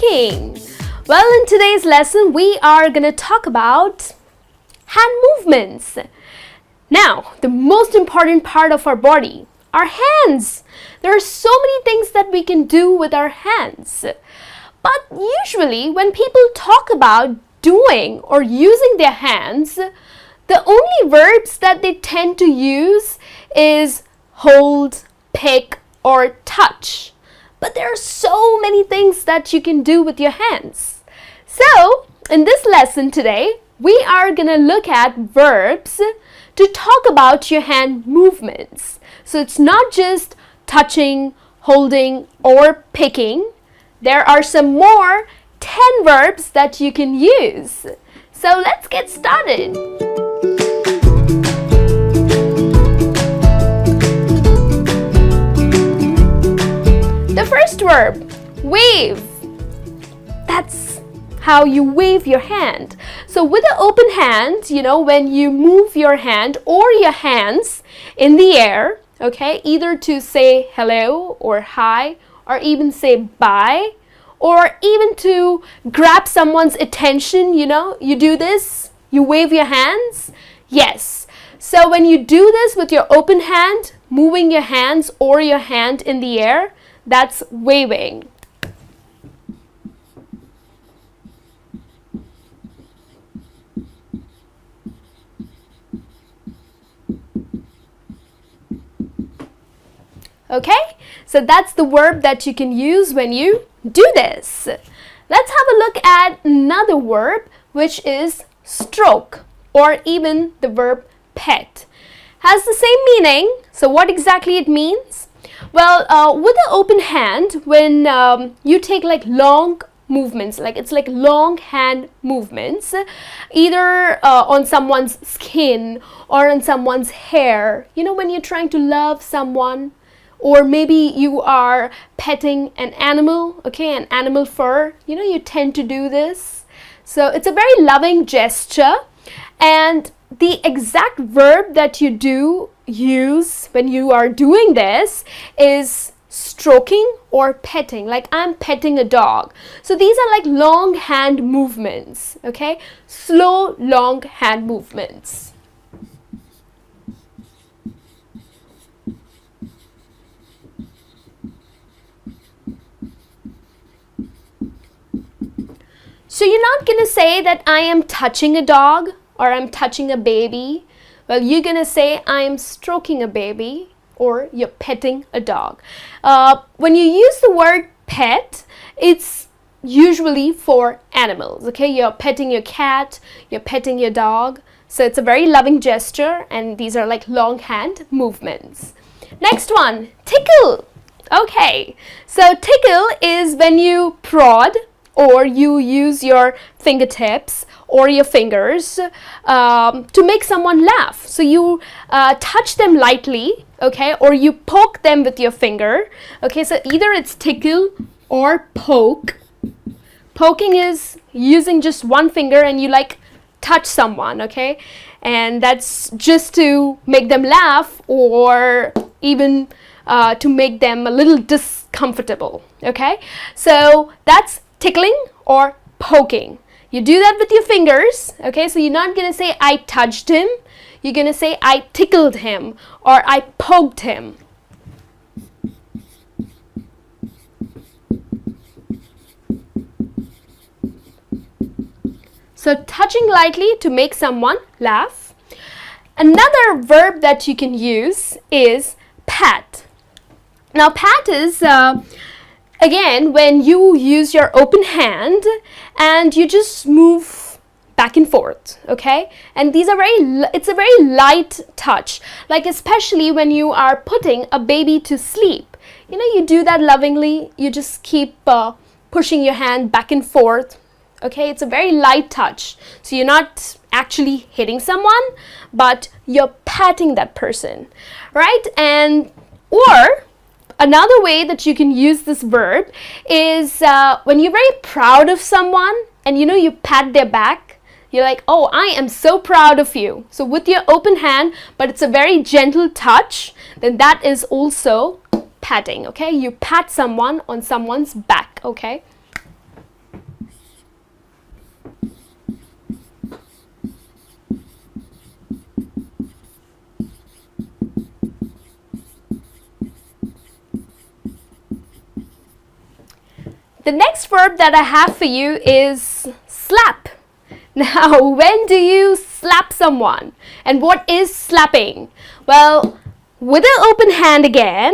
morning! Well, in today's lesson, we are going to talk about hand movements. Now, the most important part of our body, our hands. There are so many things that we can do with our hands. But usually, when people talk about doing or using their hands, the only verbs that they tend to use is hold, pick, or touch. But there are so many things that you can do with your hands. So, in this lesson today, we are going to look at verbs to talk about your hand movements. So it's not just touching, holding, or picking. There are some more 10 verbs that you can use. So let's get started. The first verb, wave. That's how you wave your hand. So with an open hand, when you move your hand or your hands in the air, okay, either to say hello or hi, or even say bye, or even to grab someone's attention, you do this, you wave your hands. Yes. So when you do this with your open hand, moving your hands or your hand in the air, that's waving. Okay, so that's the verb that you can use when you do this. Let's have a look at another verb, which is stroke, or even the verb pet. Has the same meaning. So what exactly it means? Well, with an open hand, when you take like long movements, it's like long hand movements, either on someone's skin or on someone's hair, when you're trying to love someone, or maybe you are petting an animal, okay, an animal fur, you tend to do this. So it's a very loving gesture, and the exact verb that you do use when you are doing this is stroking or petting, like I'm petting a dog. So these are like long hand movements, okay, slow long hand movements. So you're not gonna say that I am touching a dog or I'm touching a baby. Well, you're gonna say I am stroking a baby or you're petting a dog. When you use the word pet, it's usually for animals, okay? You're petting your cat, you're petting your dog. So it's a very loving gesture, and these are like long hand movements. Next one, tickle. Okay, so tickle is when you prod or you use your fingertips or your fingers to make someone laugh. So you touch them lightly, okay, or you poke them with your finger. Okay, so either it's tickle or poke. Poking is using just one finger and you touch someone, okay, and that's just to make them laugh or even to make them a little discomfortable, okay. So that's tickling or poking. You do that with your fingers, okay? So you're not gonna say I touched him. You're gonna say I tickled him or I poked him. So touching lightly to make someone laugh. Another verb that you can use is pat. Now pat is again, when you use your open hand and you just move back and forth, okay? And these are it's a very light touch, like especially when you are putting a baby to sleep. You do that lovingly. You just keep pushing your hand back and forth, okay? It's a very light touch. So you're not actually hitting someone, but you're patting that person, right? And or another way that you can use this verb is when you're very proud of someone and you pat their back. You're like, oh, I am so proud of you. So with your open hand, but it's a very gentle touch, then that is also patting, okay? You pat someone on someone's back, okay? The next verb that I have for you is slap. Now, when do you slap someone? And what is slapping? Well, with an open hand again,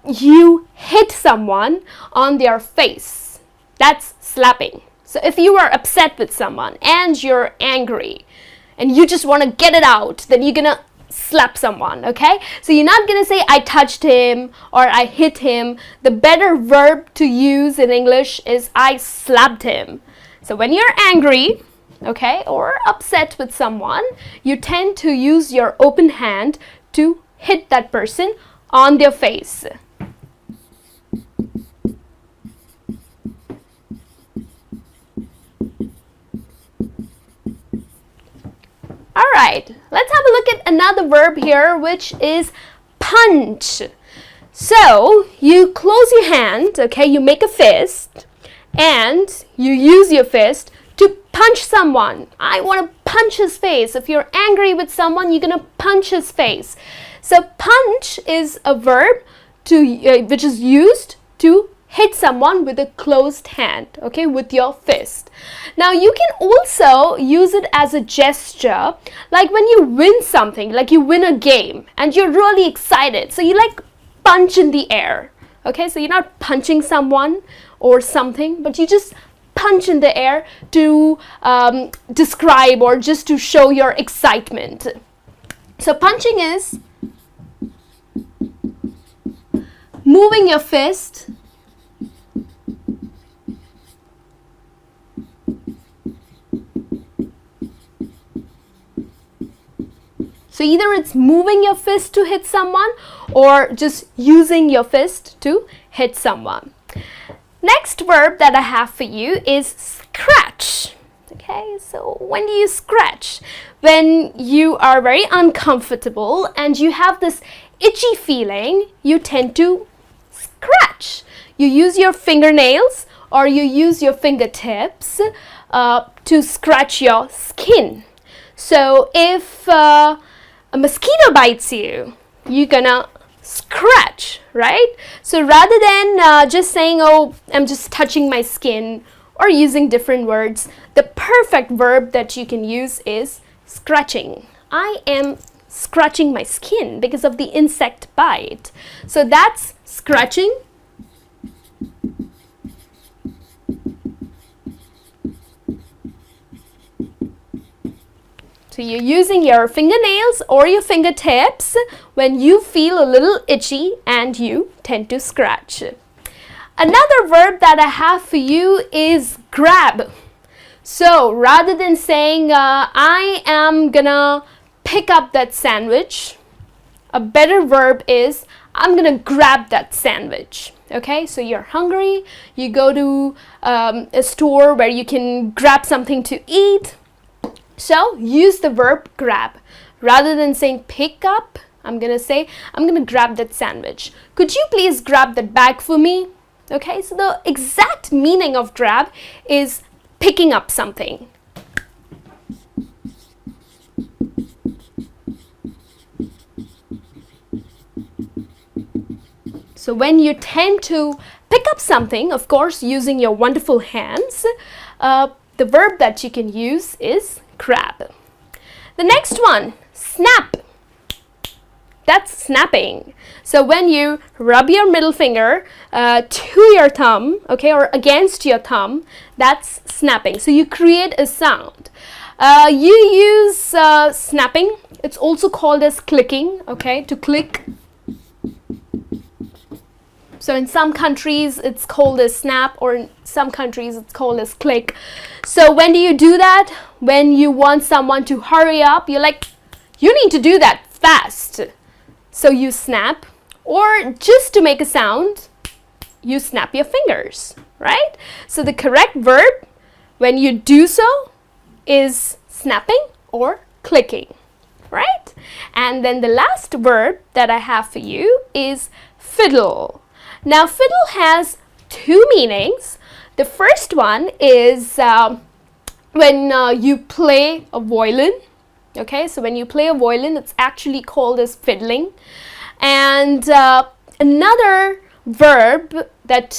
you hit someone on their face. That's slapping. So if you are upset with someone and you're angry and you just want to get it out, then you're gonna slap someone, okay? So you're not gonna say I touched him or I hit him. The better verb to use in English is I slapped him. So when you're angry, okay, or upset with someone, you tend to use your open hand to hit that person on their face. Alright, let's have a look at another verb here, which is punch. So, you close your hand, okay, you make a fist, and you use your fist to punch someone. I want to punch his face. If you're angry with someone, you're going to punch his face. So, punch is a verb which is used to hit someone with a closed hand, okay, with your fist. Now, you can also use it as a gesture, like when you win something, like you win a game, and you're really excited. So, you like punch in the air, okay? So, you're not punching someone or something, but you just punch in the air to describe or just to show your excitement. So, punching is moving your fist so either it's moving your fist to hit someone or just using your fist to hit someone. Next verb that I have for you is scratch. Okay, so when do you scratch? When you are very uncomfortable and you have this itchy feeling, you tend to scratch. You use your fingernails or you use your fingertips to scratch your skin. So if a mosquito bites you, you're gonna scratch, right? So rather than just saying, oh, I'm just touching my skin or using different words, the perfect verb that you can use is scratching. I am scratching my skin because of the insect bite. So that's scratching. So you're using your fingernails or your fingertips when you feel a little itchy and you tend to scratch. Another verb that I have for you is grab. So rather than saying I am gonna pick up that sandwich, a better verb is I'm gonna grab that sandwich. Okay, so you're hungry, you go to a store where you can grab something to eat. So use the verb grab. Rather than saying pick up, I'm gonna say I'm gonna grab that sandwich. Could you please grab that bag for me? Okay, so the exact meaning of grab is picking up something. So when you tend to pick up something, of course, using your wonderful hands, the verb that you can use is grab. The next one, snap. That's snapping. So when you rub your middle finger to your thumb, okay, or against your thumb, that's snapping. So you create a sound. You use snapping. It's also called as clicking, okay, to click. So in some countries it's called as snap, or in some countries it's called as click. So when do you do that? When you want someone to hurry up, you're like, you need to do that fast. So you snap, or just to make a sound, you snap your fingers, right? So the correct verb when you do so is snapping or clicking, right? And then the last verb that I have for you is fiddle. Now, fiddle has two meanings. The first one is when you play a violin. Okay, so when you play a violin, it's actually called as fiddling. And another verb that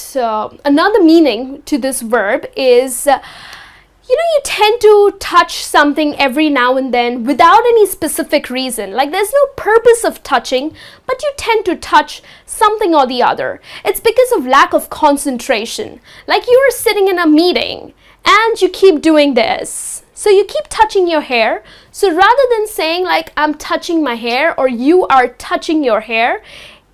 another meaning to this verb is you tend to touch something every now and then without any specific reason. Like there's no purpose of touching, but you tend to touch something or the other. It's because of lack of concentration. Like you are sitting in a meeting and you keep doing this. So you keep touching your hair. So rather than saying like I'm touching my hair or you are touching your hair,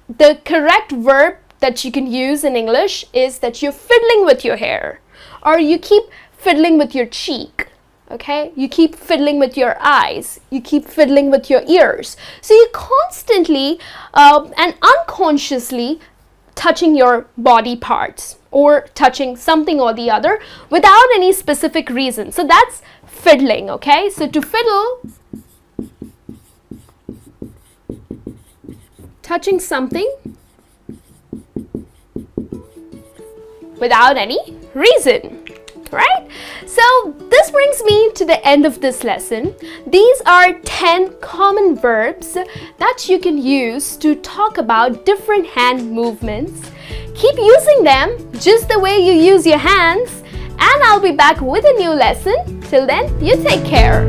the correct verb that you can use in English is that you're fiddling with your hair, or you keep fiddling with your cheek, okay? You keep fiddling with your eyes, you keep fiddling with your ears. So you constantly and unconsciously touching your body parts or touching something or the other without any specific reason. So that's fiddling, okay? So to fiddle, touching something without any reason. Right? So this brings me to the end of this lesson. These are 10 common verbs that you can use to talk about different hand movements. Keep using them just the way you use your hands, and I'll be back with a new lesson. Till then, you take care.